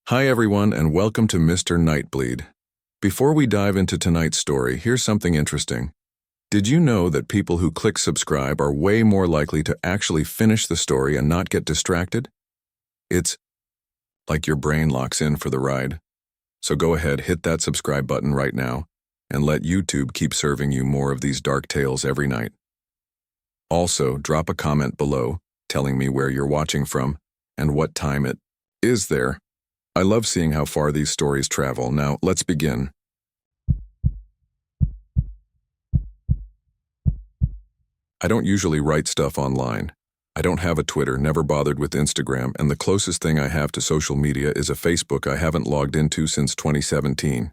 Hi everyone and welcome to Mr. Nightbleed. Before we dive into tonight's story, here's something interesting. Did you know that people who click subscribe are way more likely to actually finish the story and not get distracted? It's like your brain locks in for the ride. So go ahead, hit that subscribe button right now and let YouTube keep serving you more of these dark tales every night. Also, drop a comment below telling me where you're watching from and what time it is there. I love seeing how far these stories travel. Now, let's begin. I don't usually write stuff online. I don't have a Twitter, never bothered with Instagram, and the closest thing I have to social media is a Facebook I haven't logged into since 2017.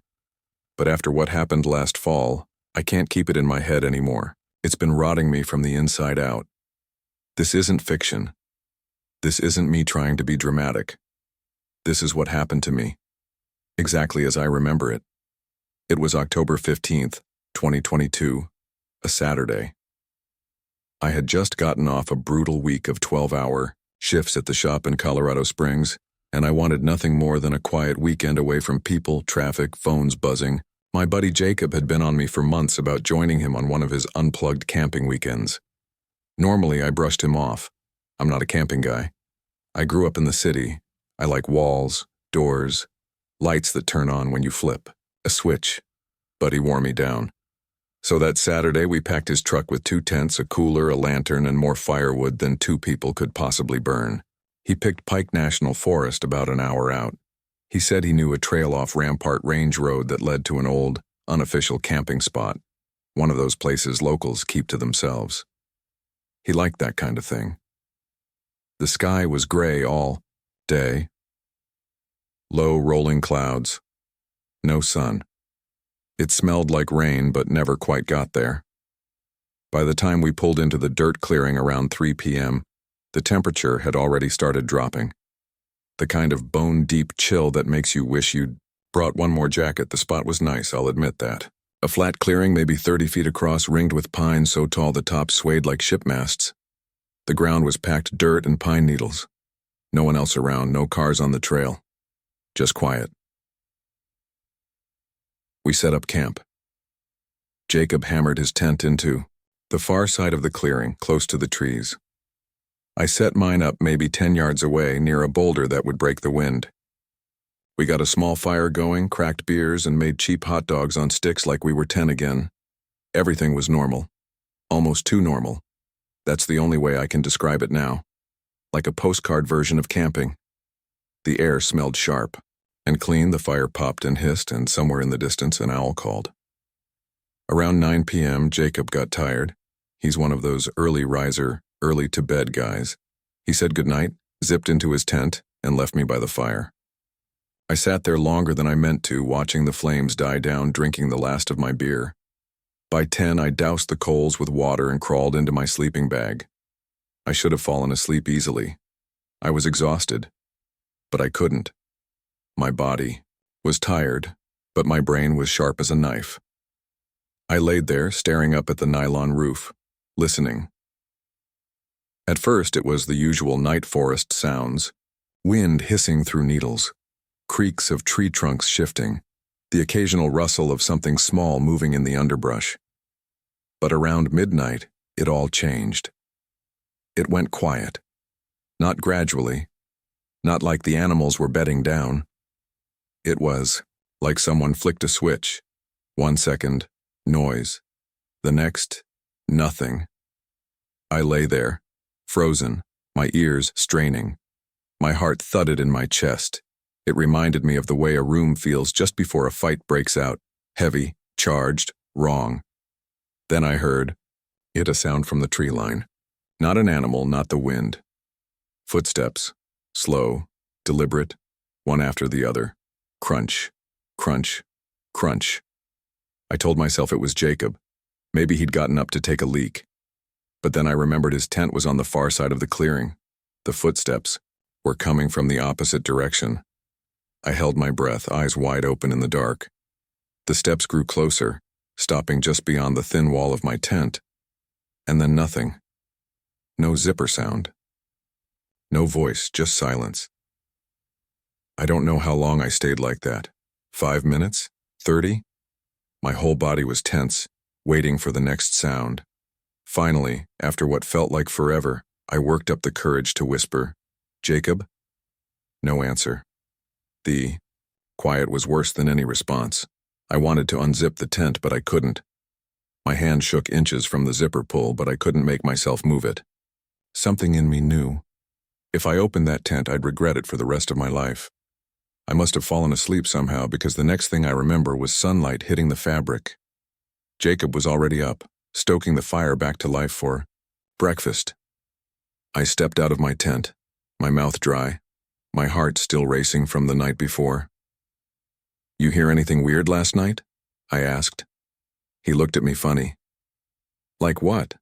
But after what happened last fall, I can't keep it in my head anymore. It's been rotting me from the inside out. This isn't fiction. This isn't me trying to be dramatic. This is what happened to me, exactly as I remember it. It was October 15th, 2022, a Saturday. I had just gotten off a brutal week of 12-hour shifts at the shop in Colorado Springs, and I wanted nothing more than a quiet weekend away from people, traffic, phones buzzing. My buddy Jacob had been on me for months about joining him on one of his unplugged camping weekends. Normally, I brushed him off. I'm not a camping guy. I grew up in the city. I like walls, doors, lights that turn on when you flip a switch, but he wore me down. So that Saturday, we packed his truck with 2 tents, a cooler, a lantern, and more firewood than 2 people could possibly burn. He picked Pike National Forest about an hour out. He said he knew a trail off Rampart Range Road that led to an old, unofficial camping spot, one of those places locals keep to themselves. He liked that kind of thing. The sky was gray all day. Low rolling clouds. No sun. It smelled like rain but never quite got there. By the time we pulled into the dirt clearing around 3 p.m., the temperature had already started dropping. The kind of bone-deep chill that makes you wish you'd brought one more jacket. The spot was nice, I'll admit that. A flat clearing maybe 30 feet across, ringed with pines so tall the tops swayed like ship masts. The ground was packed dirt and pine needles. No one else around, no cars on the trail. Just quiet. We set up camp. Jacob hammered his tent into the far side of the clearing, close to the trees. I set mine up maybe 10 yards away, near a boulder that would break the wind. We got a small fire going, cracked beers, and made cheap hot dogs on sticks like we were 10 again. Everything was normal. Almost too normal. That's the only way I can describe it now. Like a postcard version of camping. The air smelled sharp and clean. The fire popped and hissed, and somewhere in the distance an owl called. Around 9 p.m., Jacob got tired. He's one of those early riser, early to bed guys. He said goodnight, zipped into his tent, and left me by the fire. I sat there longer than I meant to, watching the flames die down, drinking the last of my beer. By 10, I doused the coals with water and crawled into my sleeping bag. I should have fallen asleep easily. I was exhausted, but I couldn't. My body was tired, but my brain was sharp as a knife. I laid there, staring up at the nylon roof, listening. At first, it was the usual night forest sounds, wind hissing through needles, creaks of tree trunks shifting, the occasional rustle of something small moving in the underbrush. But around midnight, it all changed. It went quiet. Not gradually. Not like the animals were bedding down. It was like someone flicked a switch. 1 second, noise. The next, nothing. I lay there, frozen, my ears straining. My heart thudded in my chest. It reminded me of the way a room feels just before a fight breaks out. Heavy, charged, wrong. Then I heard a sound from the tree line. Not an animal, not the wind. Footsteps, slow, deliberate, one after the other. Crunch, crunch, crunch. I told myself it was Jacob. Maybe he'd gotten up to take a leak. But then I remembered his tent was on the far side of the clearing. The footsteps were coming from the opposite direction. I held my breath, eyes wide open in the dark. The steps grew closer, stopping just beyond the thin wall of my tent. And then nothing. No zipper sound. No voice, just silence. I don't know how long I stayed like that. 5 minutes? 30? My whole body was tense, waiting for the next sound. Finally, after what felt like forever, I worked up the courage to whisper, "Jacob?" No answer. The quiet was worse than any response. I wanted to unzip the tent, but I couldn't. My hand shook inches from the zipper pull, but I couldn't make myself move it. Something in me knew. If I opened that tent, I'd regret it for the rest of my life. I must have fallen asleep somehow, because the next thing I remember was sunlight hitting the fabric. Jacob was already up, stoking the fire back to life for breakfast. I stepped out of my tent, my mouth dry, my heart still racing from the night before. "You hear anything weird last night?" I asked. He looked at me funny. "Like what?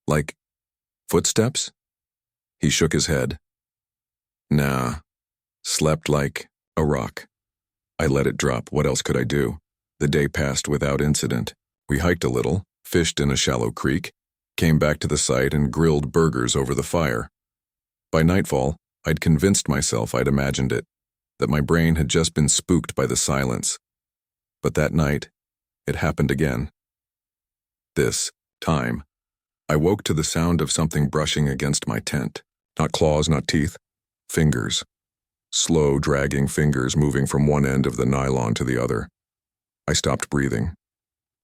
Like footsteps?" He shook his head. "Nah. Slept like a rock." I let it drop. What else could I do? The day passed without incident. We hiked a little, fished in a shallow creek, came back to the site and grilled burgers over the fire. By nightfall, I'd convinced myself I'd imagined it, that my brain had just been spooked by the silence. But that night, it happened again. This time, I woke to the sound of something brushing against my tent. Not claws, not teeth. Fingers. Slow, dragging fingers moving from one end of the nylon to the other. I stopped breathing.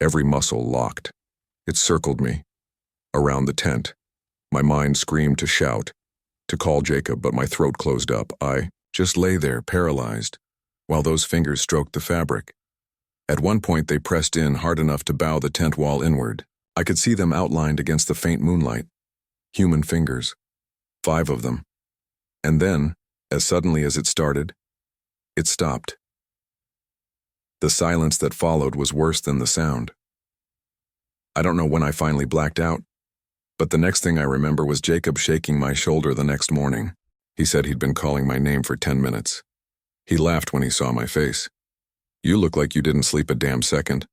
Every muscle locked. It circled me. Around the tent. My mind screamed to shout, to call Jacob, but my throat closed up. I just lay there, paralyzed, while those fingers stroked the fabric. At one point, they pressed in hard enough to bow the tent wall inward. I could see them outlined against the faint moonlight. Human fingers. 5 of them. And then, as suddenly as it started, it stopped. The silence that followed was worse than the sound. I don't know when I finally blacked out, but the next thing I remember was Jacob shaking my shoulder the next morning. He said he'd been calling my name for 10 minutes. He laughed when he saw my face. "You look like you didn't sleep a damn second."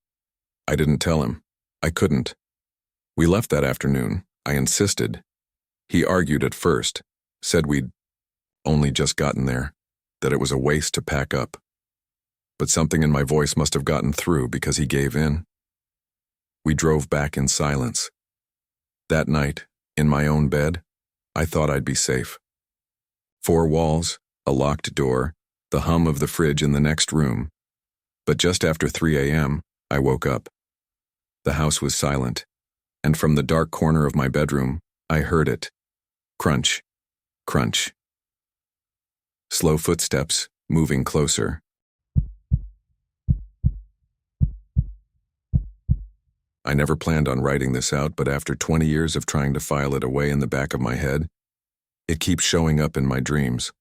I didn't tell him. I couldn't. We left that afternoon. I insisted. He argued at first, said we'd only just gotten there, that it was a waste to pack up. But something in my voice must have gotten through because he gave in. We drove back in silence. That night, in my own bed, I thought I'd be safe. 4 walls, a locked door, the hum of the fridge in the next room. But just after 3 a.m., I woke up. The house was silent, and from the dark corner of my bedroom, I heard it. Crunch, crunch. Slow footsteps, moving closer. I never planned on writing this out, but after 20 years of trying to file it away in the back of my head, it keeps showing up in my dreams,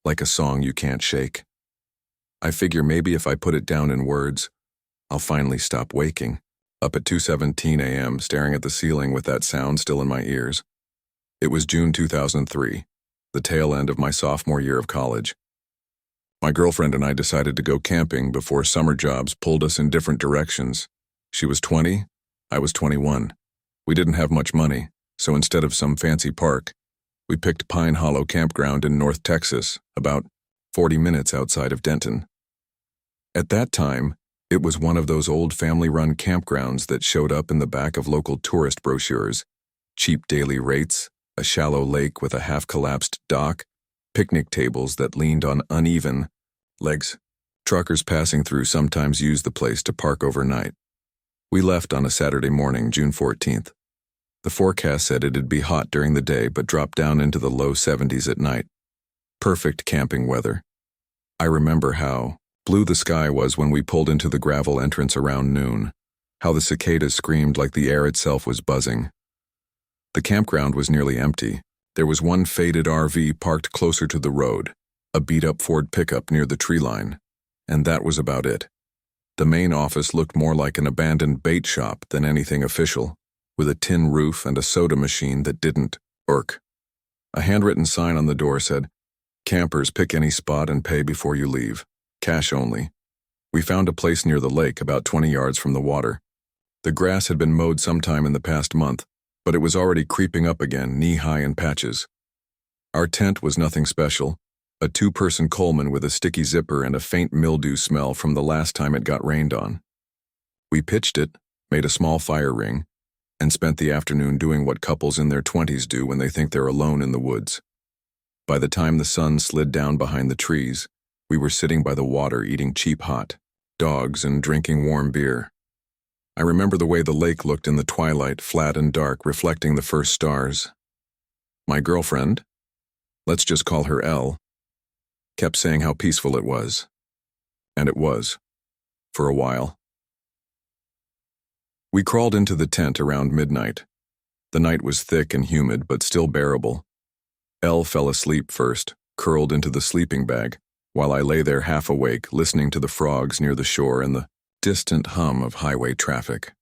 like a song you can't shake. I figure maybe if I put it down in words, I'll finally stop waking, up at 2:17 a.m., staring at the ceiling with that sound still in my ears. It was June 2003, the tail end of my sophomore year of college. My girlfriend and I decided to go camping before summer jobs pulled us in different directions. She was 20, I was 21. We didn't have much money, so instead of some fancy park, we picked Pine Hollow Campground in North Texas, about 40 minutes outside of Denton. At that time, it was one of those old family-run campgrounds that showed up in the back of local tourist brochures. Cheap daily rates, a shallow lake with a half-collapsed dock, picnic tables that leaned on uneven legs. Truckers passing through sometimes used the place to park overnight. We left on a Saturday morning, June 14th. The forecast said it'd be hot during the day but drop down into the low 70s at night. Perfect camping weather. I remember how blue the sky was when we pulled into the gravel entrance around noon, how the cicadas screamed like the air itself was buzzing. The campground was nearly empty. There was one faded RV parked closer to the road, a beat-up Ford pickup near the tree line, and that was about it. The main office looked more like an abandoned bait shop than anything official, with a tin roof and a soda machine that didn't work. A handwritten sign on the door said, "Campers, pick any spot and pay before you leave. Cash only." We found a place near the lake, about 20 yards from the water. The grass had been mowed sometime in the past month, but it was already creeping up again, knee-high in patches. Our tent was nothing special, A two-person Coleman with a sticky zipper and a faint mildew smell from the last time it got rained on. We pitched it, made a small fire ring, and spent the afternoon doing what couples in their 20s do when they think they're alone in the woods. By the time the sun slid down behind the trees, we were sitting by the water eating cheap hot dogs and drinking warm beer. I remember the way the lake looked in the twilight, flat and dark, reflecting the first stars. My girlfriend, let's just call her Elle, kept saying how peaceful it was. And it was, for a while. We crawled into the tent around midnight. The night was thick and humid, but still bearable. Elle fell asleep first, curled into the sleeping bag, while I lay there half awake, listening to the frogs near the shore and the distant hum of highway traffic.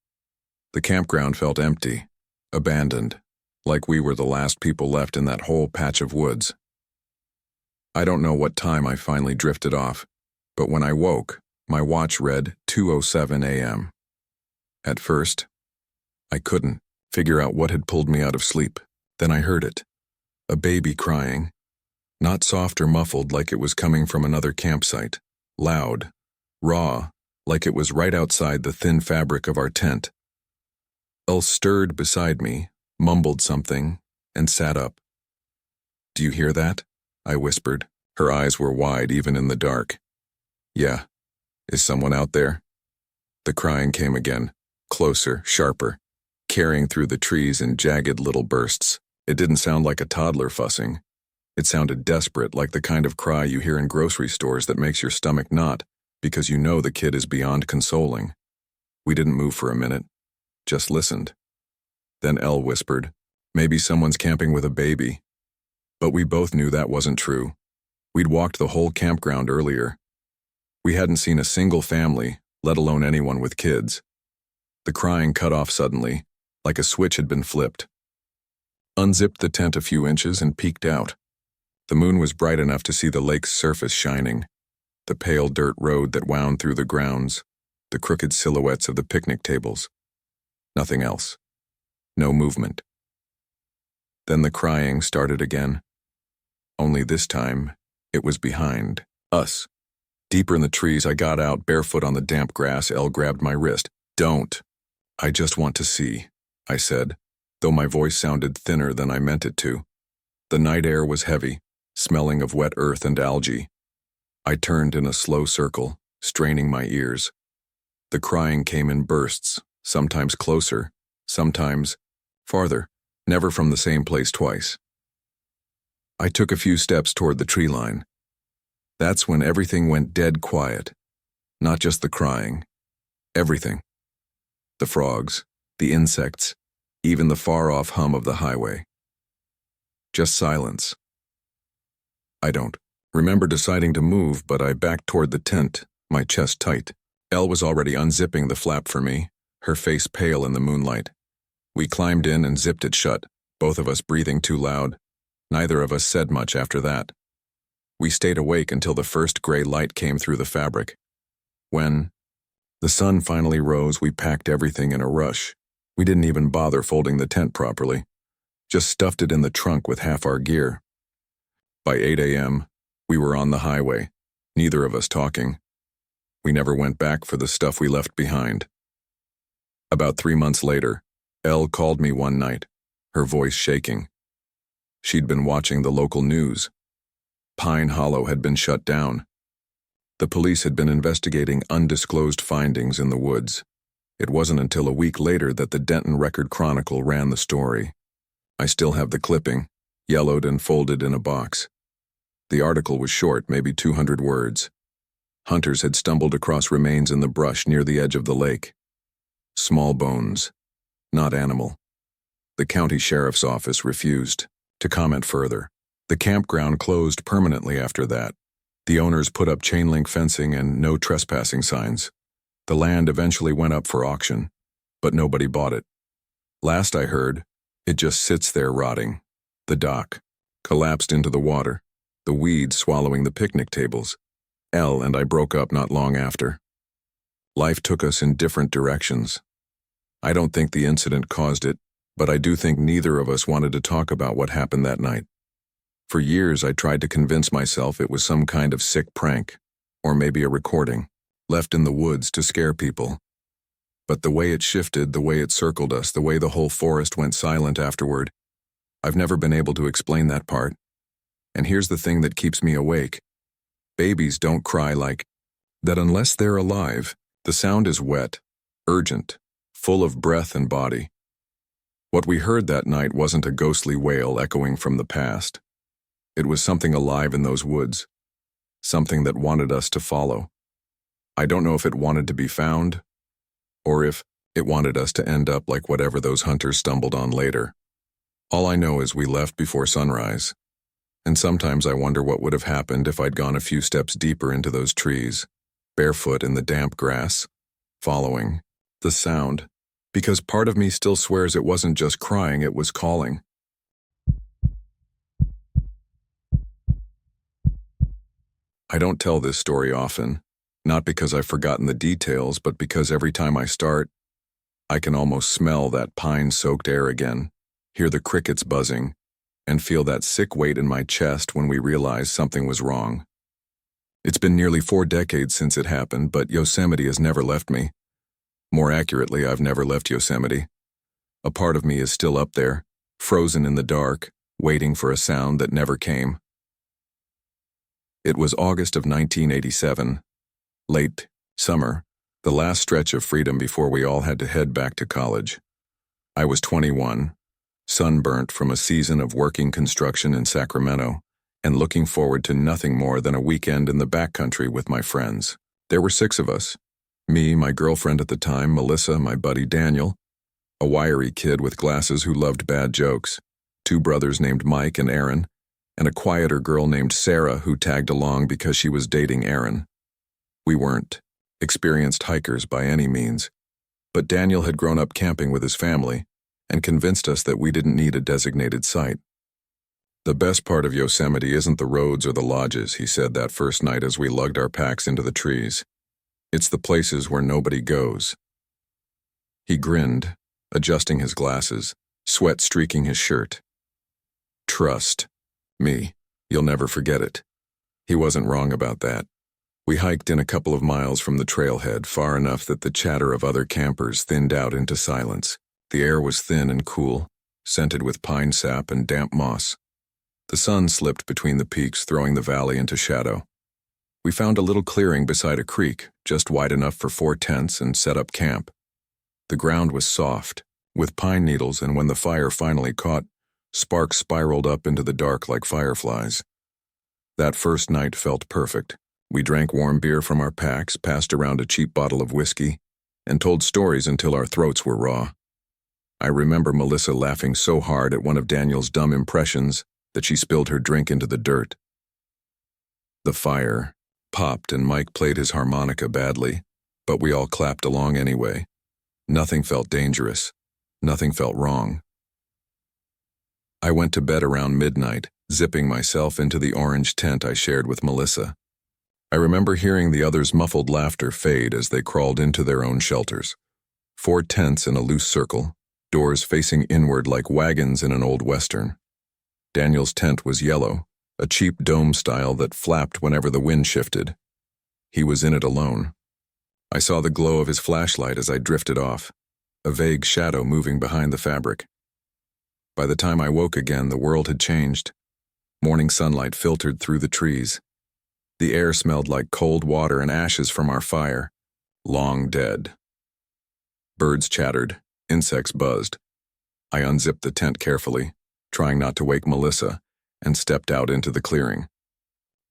The campground felt empty, abandoned, like we were the last people left in that whole patch of woods. I don't know what time I finally drifted off, but when I woke, my watch read 2:07 a.m. At first, I couldn't figure out what had pulled me out of sleep. Then I heard it. A baby crying. Not soft or muffled like it was coming from another campsite. Loud, raw, like it was right outside the thin fabric of our tent. Elle stirred beside me, mumbled something, and sat up. "Do you hear that?" I whispered. Her eyes were wide even in the dark. "Yeah. Is someone out there?" The crying came again, closer, sharper, carrying through the trees in jagged little bursts. It didn't sound like a toddler fussing. It sounded desperate, like the kind of cry you hear in grocery stores that makes your stomach knot because you know the kid is beyond consoling. We didn't move for a minute, just listened. Then Elle whispered, "Maybe someone's camping with a baby." But we both knew that wasn't true. We'd walked the whole campground earlier. We hadn't seen a single family, let alone anyone with kids. The crying cut off suddenly, like a switch had been flipped. Unzipped the tent a few inches and peeked out. The moon was bright enough to see the lake's surface shining, the pale dirt road that wound through the grounds, the crooked silhouettes of the picnic tables. Nothing else. No movement. Then the crying started again. Only this time, it was behind us. Deeper in the trees, I got out, barefoot on the damp grass. Elle grabbed my wrist. "Don't. I just want to see," I said, though my voice sounded thinner than I meant it to. The night air was heavy, smelling of wet earth and algae. I turned in a slow circle, straining my ears. The crying came in bursts, sometimes closer, sometimes farther, never from the same place twice. I took a few steps toward the tree line. That's when everything went dead quiet. Not just the crying. Everything. The frogs, the insects, even the far-off hum of the highway. Just silence. I don't remember deciding to move, but I backed toward the tent, my chest tight. Elle was already unzipping the flap for me, her face pale in the moonlight. We climbed in and zipped it shut, both of us breathing too loud. Neither of us said much after that. We stayed awake until the first gray light came through the fabric. When the sun finally rose, we packed everything in a rush. We didn't even bother folding the tent properly. Just stuffed it in the trunk with half our gear. By 8 a.m., we were on the highway, neither of us talking. We never went back for the stuff we left behind. About 3 months later, Elle called me one night, her voice shaking. She'd been watching the local news. Pine Hollow had been shut down. The police had been investigating undisclosed findings in the woods. It wasn't until a week later that the Denton Record-Chronicle ran the story. I still have the clipping, yellowed and folded in a box. The article was short, maybe 200 words. Hunters had stumbled across remains in the brush near the edge of the lake. Small bones, not animal. The county sheriff's office refused to comment further. The campground closed permanently after that. The owners put up chain-link fencing and no trespassing signs. The land eventually went up for auction, but nobody bought it. Last I heard, it just sits there rotting. The dock collapsed into the water, the weeds swallowing the picnic tables. Elle and I broke up not long after. Life took us in different directions. I don't think the incident caused it, but I do think neither of us wanted to talk about what happened that night. For years I tried to convince myself it was some kind of sick prank, or maybe a recording, left in the woods to scare people. But the way it shifted, the way it circled us, the way the whole forest went silent afterward, I've never been able to explain that part. And here's the thing that keeps me awake. Babies don't cry like that unless they're alive. The sound is wet, urgent, full of breath and body. What we heard that night wasn't a ghostly wail echoing from the past. It was something alive in those woods, something that wanted us to follow. I don't know if it wanted to be found, or if it wanted us to end up like whatever those hunters stumbled on later. All I know is we left before sunrise, and sometimes I wonder what would have happened if I'd gone a few steps deeper into those trees, barefoot in the damp grass, following the sound, because part of me still swears it wasn't just crying, it was calling. I don't tell this story often, not because I've forgotten the details, but because every time I start, I can almost smell that pine-soaked air again, hear the crickets buzzing, and feel that sick weight in my chest when we realize something was wrong. It's been nearly 4 decades since it happened, but Yosemite has never left me. More accurately, I've never left Yosemite. A part of me is still up there, frozen in the dark, waiting for a sound that never came. It was August of 1987, late summer, the last stretch of freedom before we all had to head back to college. I was 21, sunburnt from a season of working construction in Sacramento, and looking forward to nothing more than a weekend in the backcountry with my friends. There were 6 of us. Me, my girlfriend at the time, Melissa, my buddy Daniel, a wiry kid with glasses who loved bad jokes, 2 brothers named Mike and Aaron, and a quieter girl named Sarah who tagged along because she was dating Aaron. We weren't experienced hikers by any means, but Daniel had grown up camping with his family and convinced us that we didn't need a designated site. The best part of Yosemite isn't the roads or the lodges, he said that first night as we lugged our packs into the trees. It's the places where nobody goes. He grinned, adjusting his glasses, sweat streaking his shirt. Trust me, you'll never forget it. He wasn't wrong about that. We hiked in a couple of miles from the trailhead, far enough that the chatter of other campers thinned out into silence. The air was thin and cool, scented with pine sap and damp moss. The sun slipped between the peaks, throwing the valley into shadow. We found a little clearing beside a creek, just wide enough for 4 tents, and set up camp. The ground was soft, with pine needles, and when the fire finally caught, sparks spiraled up into the dark like fireflies. That first night felt perfect. We drank warm beer from our packs, passed around a cheap bottle of whiskey, and told stories until our throats were raw. I remember Melissa laughing so hard at one of Daniel's dumb impressions that she spilled her drink into the dirt. The fire popped and Mike played his harmonica badly, but we all clapped along anyway. Nothing felt dangerous. Nothing felt wrong. I went to bed around midnight, zipping myself into the orange tent I shared with Melissa. I remember hearing the others' muffled laughter fade as they crawled into their own shelters. 4 tents in a loose circle, doors facing inward like wagons in an old western. Daniel's tent was yellow, a cheap dome style that flapped whenever the wind shifted. He was in it alone. I saw the glow of his flashlight as I drifted off, a vague shadow moving behind the fabric. By the time I woke again, the world had changed. Morning sunlight filtered through the trees. The air smelled like cold water and ashes from our fire, long dead. Birds chattered, insects buzzed. I unzipped the tent carefully, trying not to wake Melissa, and stepped out into the clearing.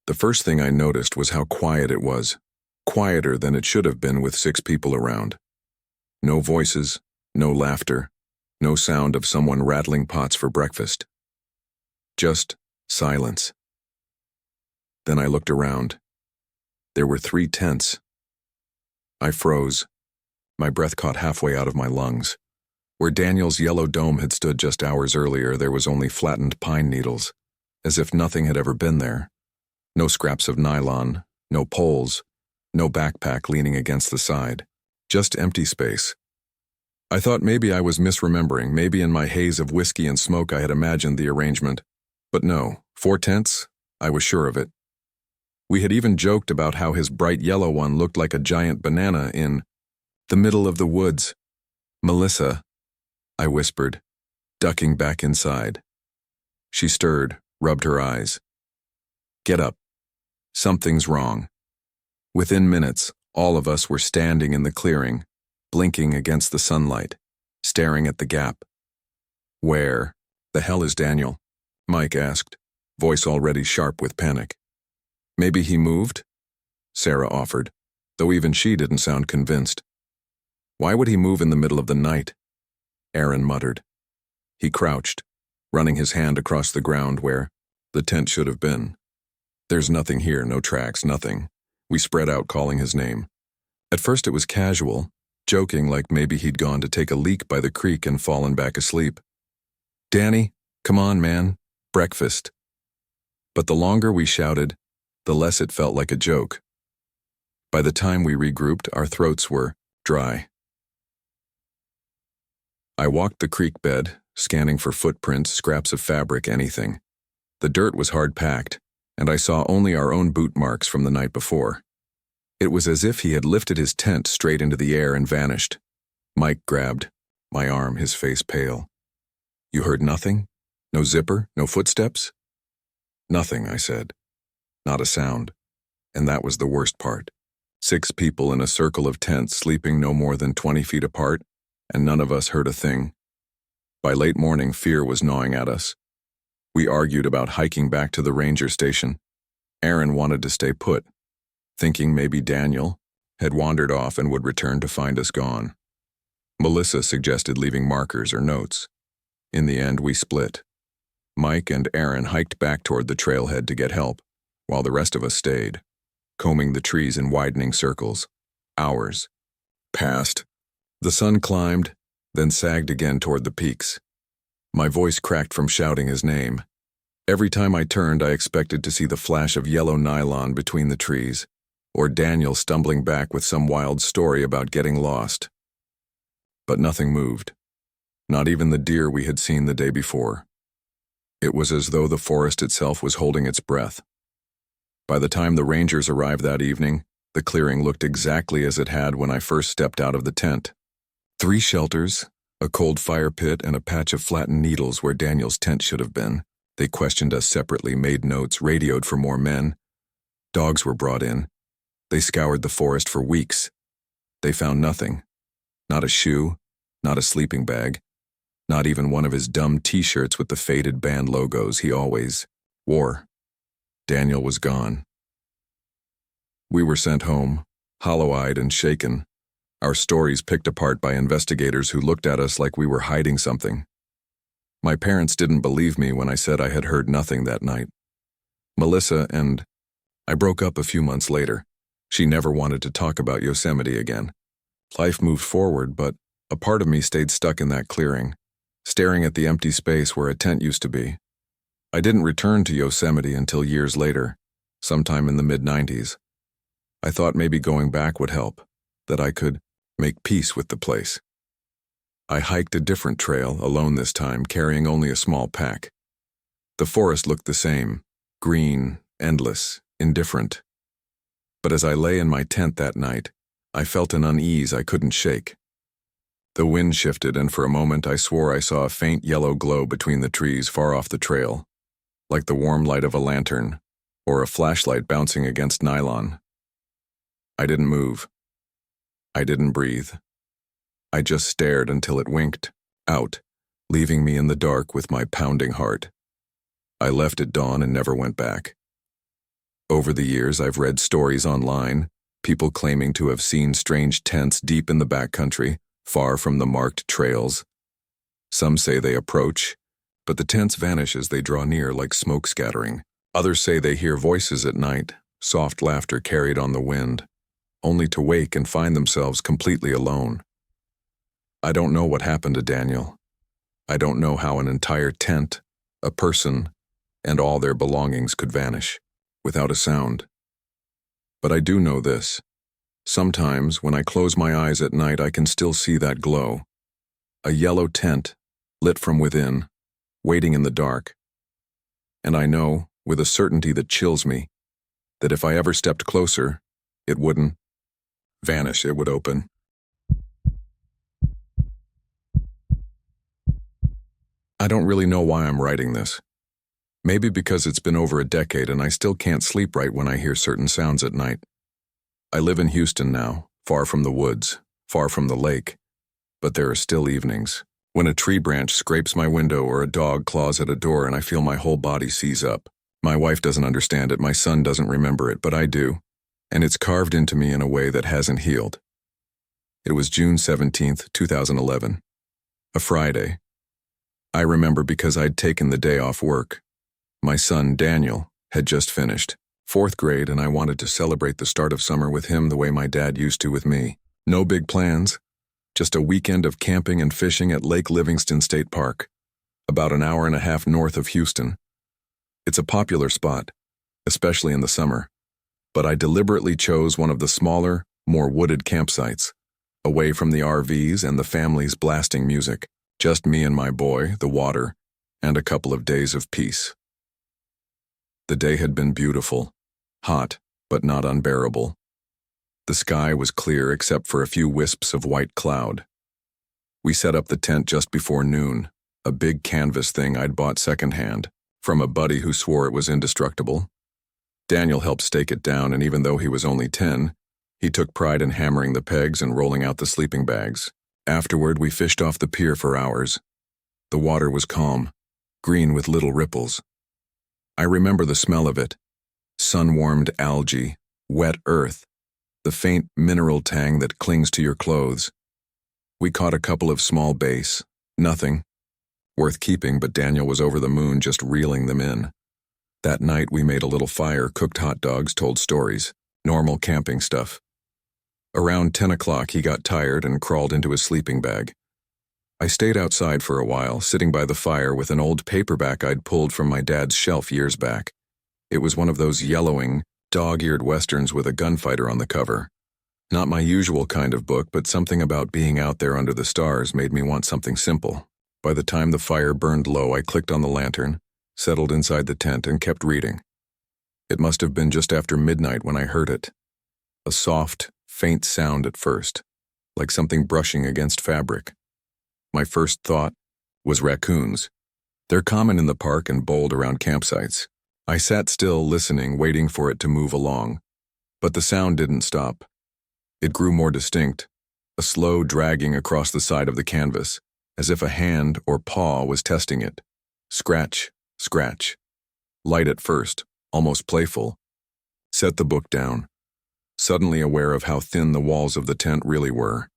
The first thing I noticed was how quiet it was, quieter than it should have been with 6 people around. No voices, no laughter, no sound of someone rattling pots for breakfast. Just silence. Then I looked around. There were 3 tents. I froze. My breath caught halfway out of my lungs. Where Daniel's yellow dome had stood just hours earlier, there was only flattened pine needles, as if nothing had ever been there. No scraps of nylon, no poles, no backpack leaning against the side. Just empty space. I thought maybe I was misremembering, maybe in my haze of whiskey and smoke I had imagined the arrangement. But no, 4 tents? I was sure of it. We had even joked about how his bright yellow one looked like a giant banana in the middle of the woods. "Melissa," I whispered, ducking back inside. She stirred, rubbed her eyes. "Get up. Something's wrong." Within minutes, all of us were standing in the clearing, blinking against the sunlight, staring at the gap. "Where the hell is Daniel?" Mike asked, voice already sharp with panic. "Maybe he moved?" Sarah offered, though even she didn't sound convinced. "Why would he move in the middle of the night?" Aaron muttered. He crouched, running his hand across the ground where the tent should have been. "There's nothing here, no tracks, nothing." We spread out calling his name. At first it was casual, joking like maybe he'd gone to take a leak by the creek and fallen back asleep. "Danny, come on, man, breakfast." But the longer we shouted, the less it felt like a joke. By the time we regrouped, our throats were dry. I walked the creek bed, scanning for footprints, scraps of fabric, anything. The dirt was hard-packed, and I saw only our own boot marks from the night before. It was as if he had lifted his tent straight into the air and vanished. Mike grabbed my arm, his face pale. "You heard nothing? No zipper? No footsteps?" "Nothing," I said. Not a sound. And that was the worst part. 6 people in a circle of tents sleeping no more than 20 feet apart, and none of us heard a thing. By late morning, fear was gnawing at us. We argued about hiking back to the ranger station. Aaron wanted to stay put, thinking maybe Daniel had wandered off and would return to find us gone. Melissa suggested leaving markers or notes. In the end, we split. Mike and Aaron hiked back toward the trailhead to get help, while the rest of us stayed, combing the trees in widening circles. Hours passed. The sun climbed, then sagged again toward the peaks. My voice cracked from shouting his name. Every time I turned, I expected to see the flash of yellow nylon between the trees, or Daniel stumbling back with some wild story about getting lost. But nothing moved. Not even the deer we had seen the day before. It was as though the forest itself was holding its breath. By the time the rangers arrived that evening, the clearing looked exactly as it had when I first stepped out of the tent. 3 shelters, a cold fire pit, and a patch of flattened needles where Daniel's tent should have been. They questioned us separately, made notes, radioed for more men. Dogs were brought in. They scoured the forest for weeks. They found nothing. Not a shoe, not a sleeping bag, not even one of his dumb t-shirts with the faded band logos he always wore. Daniel was gone. We were sent home, hollow-eyed and shaken, our stories picked apart by investigators who looked at us like we were hiding something. My parents didn't believe me when I said I had heard nothing that night. Melissa and I broke up a few months later. She never wanted to talk about Yosemite again. Life moved forward, but a part of me stayed stuck in that clearing, staring at the empty space where a tent used to be. I didn't return to Yosemite until years later, sometime in the mid-90s. I thought maybe going back would help, that I could make peace with the place. I hiked a different trail, alone this time, carrying only a small pack. The forest looked the same, green, endless, indifferent. But as I lay in my tent that night, I felt an unease I couldn't shake. The wind shifted, and for a moment I swore I saw a faint yellow glow between the trees far off the trail, like the warm light of a lantern, or a flashlight bouncing against nylon. I didn't move. I didn't breathe. I just stared until it winked out, leaving me in the dark with my pounding heart. I left at dawn and never went back. Over the years, I've read stories online, people claiming to have seen strange tents deep in the backcountry, far from the marked trails. Some say they approach, but the tents vanish as they draw near like smoke scattering. Others say they hear voices at night, soft laughter carried on the wind, only to wake and find themselves completely alone. I don't know what happened to Daniel. I don't know how an entire tent, a person, and all their belongings could vanish, without a sound. But I do know this. Sometimes, when I close my eyes at night, I can still see that glow. A yellow tent, lit from within, waiting in the dark. And I know, with a certainty that chills me, that if I ever stepped closer, it wouldn't vanish, it would open. I don't really know why I'm writing this. Maybe because it's been over a decade and I still can't sleep right when I hear certain sounds at night. I live in Houston now, far from the woods, far from the lake, but there are still evenings when a tree branch scrapes my window or a dog claws at a door and I feel my whole body seize up. My wife doesn't understand it, my son doesn't remember it, but I do, and it's carved into me in a way that hasn't healed. It was June 17th, 2011, a Friday. I remember because I'd taken the day off work. My son, Daniel, had just finished 4th grade, and I wanted to celebrate the start of summer with him the way my dad used to with me. No big plans, just a weekend of camping and fishing at Lake Livingston State Park, about an hour and a half north of Houston. It's a popular spot, especially in the summer, but I deliberately chose one of the smaller, more wooded campsites, away from the RVs and the family's blasting music, just me and my boy, the water, and a couple of days of peace. The day had been beautiful, hot, but not unbearable. The sky was clear except for a few wisps of white cloud. We set up the tent just before noon, a big canvas thing I'd bought secondhand, from a buddy who swore it was indestructible. Daniel helped stake it down, and even though he was only 10, he took pride in hammering the pegs and rolling out the sleeping bags. Afterward, we fished off the pier for hours. The water was calm, green with little ripples. I remember the smell of it, sun-warmed algae, wet earth, the faint mineral tang that clings to your clothes. We caught a couple of small bass, nothing worth keeping, but Daniel was over the moon just reeling them in. That night we made a little fire, cooked hot dogs, told stories, normal camping stuff. Around 10 o'clock he got tired and crawled into his sleeping bag. I stayed outside for a while, sitting by the fire with an old paperback I'd pulled from my dad's shelf years back. It was one of those yellowing, dog-eared westerns with a gunfighter on the cover. Not my usual kind of book, but something about being out there under the stars made me want something simple. By the time the fire burned low, I clicked on the lantern, settled inside the tent, and kept reading. It must have been just after midnight when I heard it. A soft, faint sound at first, like something brushing against fabric. My first thought was raccoons. They're common in the park and bold around campsites. I sat still, listening, waiting for it to move along. But the sound didn't stop. It grew more distinct, a slow dragging across the side of the canvas, as if a hand or paw was testing it. Scratch, scratch. Light at first, almost playful. Set the book down, suddenly aware of how thin the walls of the tent really were.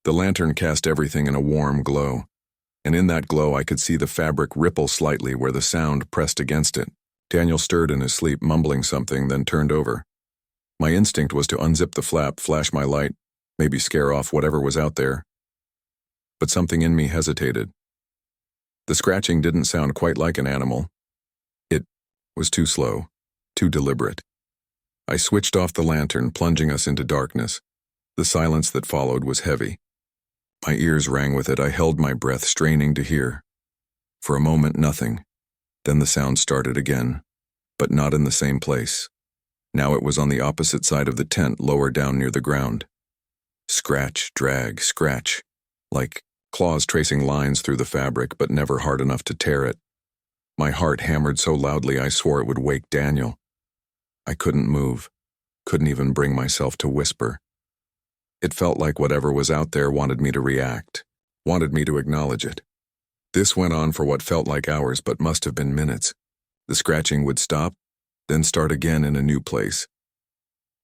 The lantern cast everything in a warm glow, and in that glow I could see the fabric ripple slightly where the sound pressed against it. Daniel stirred in his sleep, mumbling something, then turned over. My instinct was to unzip the flap, flash my light, maybe scare off whatever was out there. But something in me hesitated. The scratching didn't sound quite like an animal. It was too slow, too deliberate. I switched off the lantern, plunging us into darkness. The silence that followed was heavy. My ears rang with it. I held my breath, straining to hear. For a moment, nothing. Then the sound started again, but not in the same place. Now it was on the opposite side of the tent, lower down near the ground. Scratch, drag, scratch, like claws tracing lines through the fabric, but never hard enough to tear it. My heart hammered so loudly I swore it would wake Daniel. I couldn't move, couldn't even bring myself to whisper. It felt like whatever was out there wanted me to react, wanted me to acknowledge it. This went on for what felt like hours, but must have been minutes. The scratching would stop, then start again in a new place.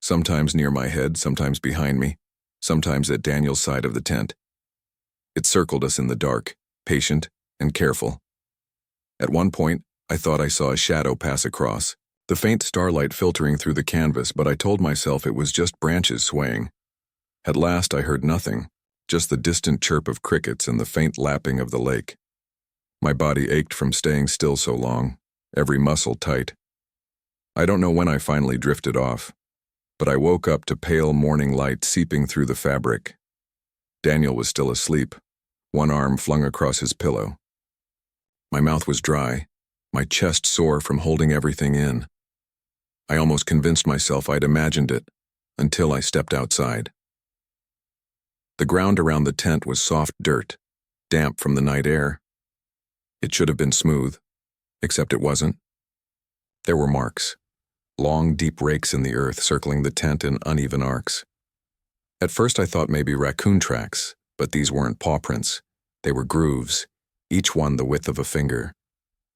Sometimes near my head, sometimes behind me, sometimes at Daniel's side of the tent. It circled us in the dark, patient and careful. At one point, I thought I saw a shadow pass across, the faint starlight filtering through the canvas, but I told myself it was just branches swaying. At last I heard nothing, just the distant chirp of crickets and the faint lapping of the lake. My body ached from staying still so long, every muscle tight. I don't know when I finally drifted off, but I woke up to pale morning light seeping through the fabric. Daniel was still asleep, one arm flung across his pillow. My mouth was dry, my chest sore from holding everything in. I almost convinced myself I'd imagined it, until I stepped outside. The ground around the tent was soft dirt, damp from the night air. It should have been smooth, except it wasn't. There were marks, long, deep rakes in the earth circling the tent in uneven arcs. At first I thought maybe raccoon tracks, but these weren't paw prints. They were grooves, each one the width of a finger.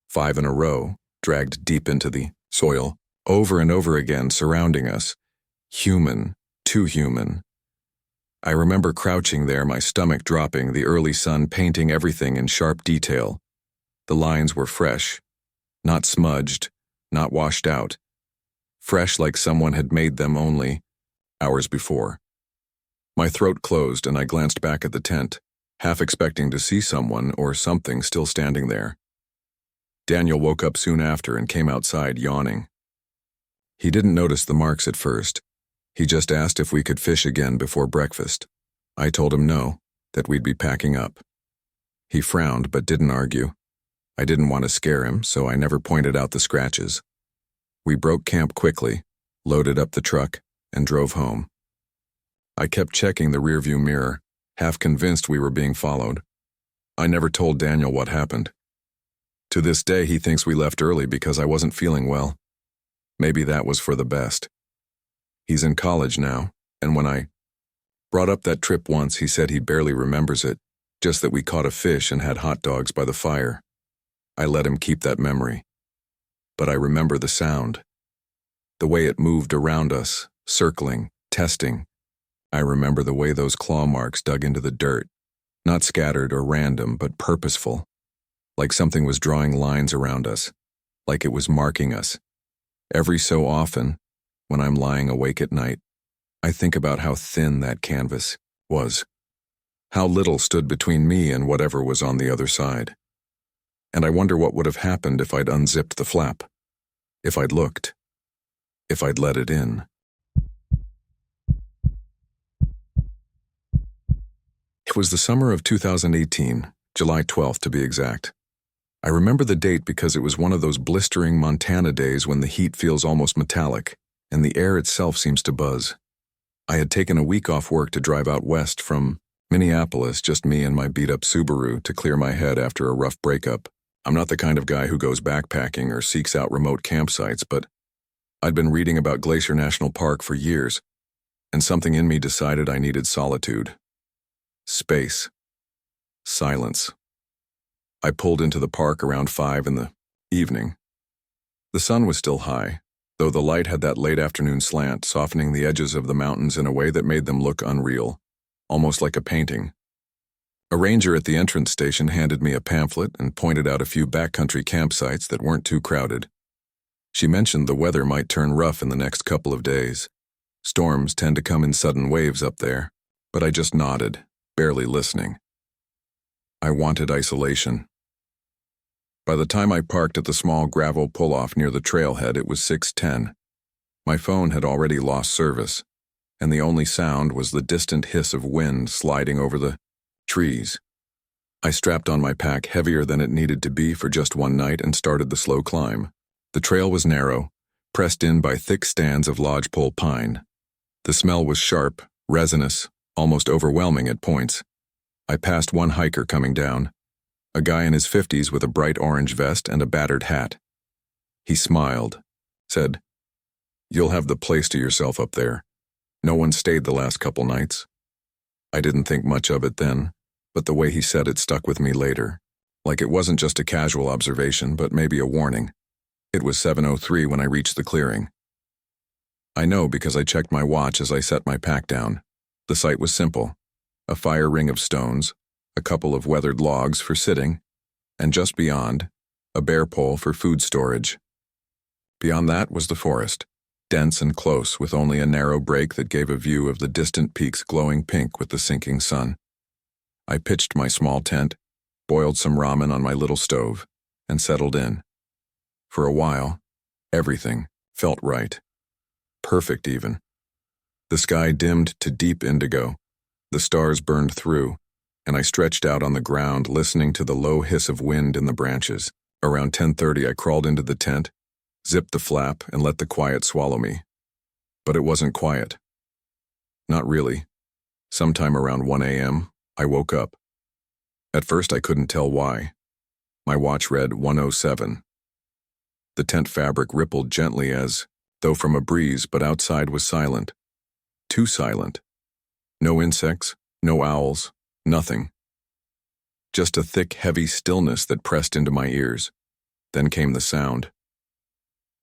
5 in a row, dragged deep into the soil, over and over again surrounding us. Human, too human. I remember crouching there, my stomach dropping, the early sun painting everything in sharp detail. The lines were fresh, not smudged, not washed out. Fresh like someone had made them only hours before. My throat closed and I glanced back at the tent, half expecting to see someone or something still standing there. Daniel woke up soon after and came outside yawning. He didn't notice the marks at first. He just asked if we could fish again before breakfast. I told him no, that we'd be packing up. He frowned but didn't argue. I didn't want to scare him, so I never pointed out the scratches. We broke camp quickly, loaded up the truck, and drove home. I kept checking the rearview mirror, half convinced we were being followed. I never told Daniel what happened. To this day, he thinks we left early because I wasn't feeling well. Maybe that was for the best. He's in college now, and when I brought up that trip once, he said he barely remembers it, just that we caught a fish and had hot dogs by the fire. I let him keep that memory. But I remember the sound. The way it moved around us, circling, testing. I remember the way those claw marks dug into the dirt, not scattered or random, but purposeful. Like something was drawing lines around us, like it was marking us. Every so often, when I'm lying awake at night, I think about how thin that canvas was, how little stood between me and whatever was on the other side. And I wonder what would have happened if I'd unzipped the flap, if I'd looked, if I'd let it in. It was the summer of 2018, July 12th to be exact. I remember the date because it was one of those blistering Montana days when the heat feels almost metallic, and the air itself seems to buzz. I had taken a week off work to drive out west from Minneapolis, just me and my beat-up Subaru, to clear my head after a rough breakup. I'm not the kind of guy who goes backpacking or seeks out remote campsites, but I'd been reading about Glacier National Park for years, and something in me decided I needed solitude. Space. Silence. I pulled into the park around 5 in the evening. The sun was still high, though the light had that late afternoon slant, softening the edges of the mountains in a way that made them look unreal, almost like a painting. A ranger at the entrance station handed me a pamphlet and pointed out a few backcountry campsites that weren't too crowded. She mentioned the weather might turn rough in the next couple of days. Storms tend to come in sudden waves up there, but I just nodded, barely listening. I wanted isolation. By the time I parked at the small gravel pull-off near the trailhead, it was 6:10. My phone had already lost service, and the only sound was the distant hiss of wind sliding over the trees. I strapped on my pack heavier than it needed to be for just one night and started the slow climb. The trail was narrow, pressed in by thick stands of lodgepole pine. The smell was sharp, resinous, almost overwhelming at points. I passed one hiker coming down, a guy in his 50s with a bright orange vest and a battered hat. He smiled, said, "You'll have the place to yourself up there. No one stayed the last couple nights." I didn't think much of it then, but the way he said it stuck with me later, like it wasn't just a casual observation, but maybe a warning. It was 7:03 when I reached the clearing. I know because I checked my watch as I set my pack down. The site was simple. A fire ring of stones, a couple of weathered logs for sitting, and just beyond, a bare pole for food storage. Beyond that was the forest, dense and close with only a narrow break that gave a view of the distant peaks glowing pink with the sinking sun. I pitched my small tent, boiled some ramen on my little stove, and settled in. For a while, everything felt right. Perfect even. The sky dimmed to deep indigo. The stars burned through, and I stretched out on the ground listening to the low hiss of wind in the branches. Around 10:30, I crawled into the tent, zipped the flap, and let the quiet swallow me. But it wasn't quiet. Not really. Sometime around 1 a.m., I woke up. At first, I couldn't tell why. My watch read 1:07. The tent fabric rippled gently as though from a breeze, but outside was silent. Too silent. No insects, no owls, nothing. Just a thick, heavy stillness that pressed into my ears. Then came the sound.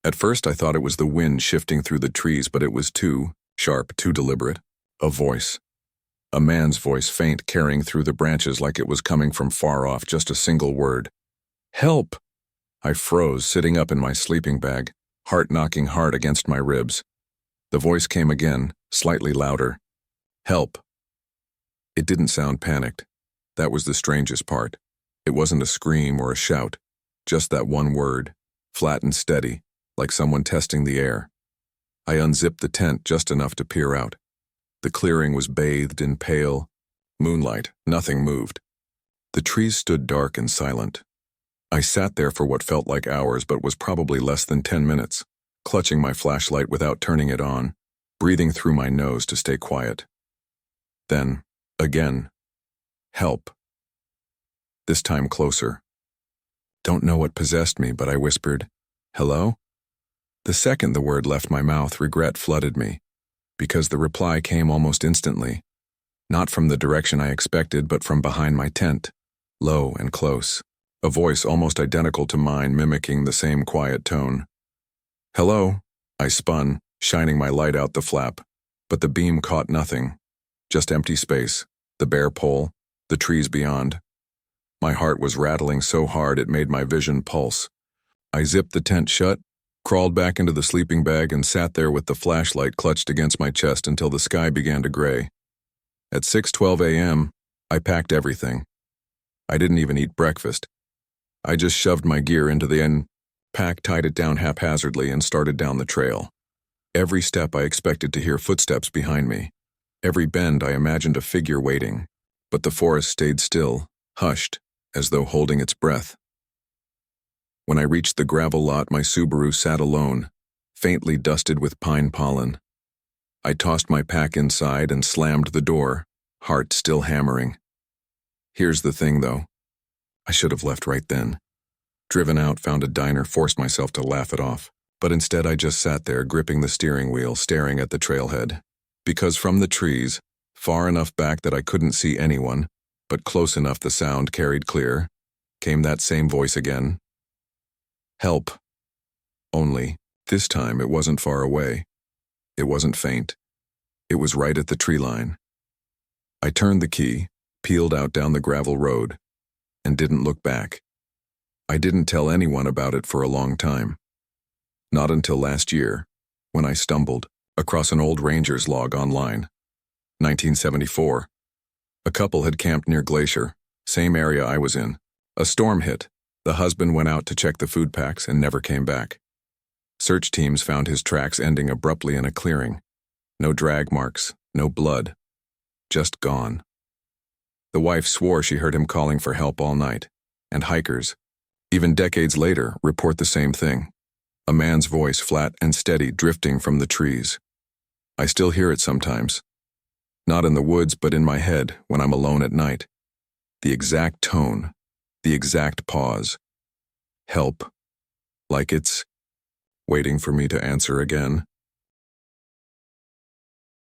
At first I thought it was the wind shifting through the trees, but it was too sharp, too deliberate. A voice. A man's voice, faint, carrying through the branches like it was coming from far off, just a single word. Help! I froze, sitting up in my sleeping bag, heart knocking hard against my ribs. The voice came again, slightly louder. Help! It didn't sound panicked. That was the strangest part. It wasn't a scream or a shout, just that one word, flat and steady, like someone testing the air. I unzipped the tent just enough to peer out. The clearing was bathed in pale moonlight. Nothing moved. The trees stood dark and silent. I sat there for what felt like hours, but was probably less than 10 minutes, clutching my flashlight without turning it on, breathing through my nose to stay quiet. Then, again, help. This time closer. Don't know what possessed me, but I whispered, hello? The second the word left my mouth, regret flooded me, because the reply came almost instantly, not from the direction I expected, but from behind my tent, low and close, a voice almost identical to mine, mimicking the same quiet tone. Hello? I spun, shining my light out the flap, but the beam caught nothing, just empty space, the bare pole, the trees beyond. My heart was rattling so hard it made my vision pulse. I zipped the tent shut, crawled back into the sleeping bag, and sat there with the flashlight clutched against my chest until the sky began to gray. At 6:12 a.m., I packed everything. I didn't even eat breakfast. I just shoved my gear into the pack, tied it down haphazardly, and started down the trail. Every step I expected to hear footsteps behind me. Every bend I imagined a figure waiting. But the forest stayed still, hushed, as though holding its breath. When I reached the gravel lot, my Subaru sat alone, faintly dusted with pine pollen. I tossed my pack inside and slammed the door, heart still hammering. Here's the thing, though. I should have left right then. Driven out, found a diner, forced myself to laugh it off. But instead I just sat there, gripping the steering wheel, staring at the trailhead. Because from the trees, far enough back that I couldn't see anyone, but close enough the sound carried clear, came that same voice again. Help. Only, this time it wasn't far away. It wasn't faint. It was right at the tree line. I turned the key, peeled out down the gravel road, and didn't look back. I didn't tell anyone about it for a long time. Not until last year, when I stumbled across an old ranger's log online. 1974. A couple had camped near Glacier, same area I was in. A storm hit. The husband went out to check the food packs and never came back. Search teams found his tracks ending abruptly in a clearing. No drag marks, no blood. Just gone. The wife swore she heard him calling for help all night, and hikers, even decades later, report the same thing. A man's voice, flat and steady, drifting from the trees. I still hear it sometimes. Not in the woods, but in my head when I'm alone at night. The exact tone, the exact pause. Help. Like it's waiting for me to answer again.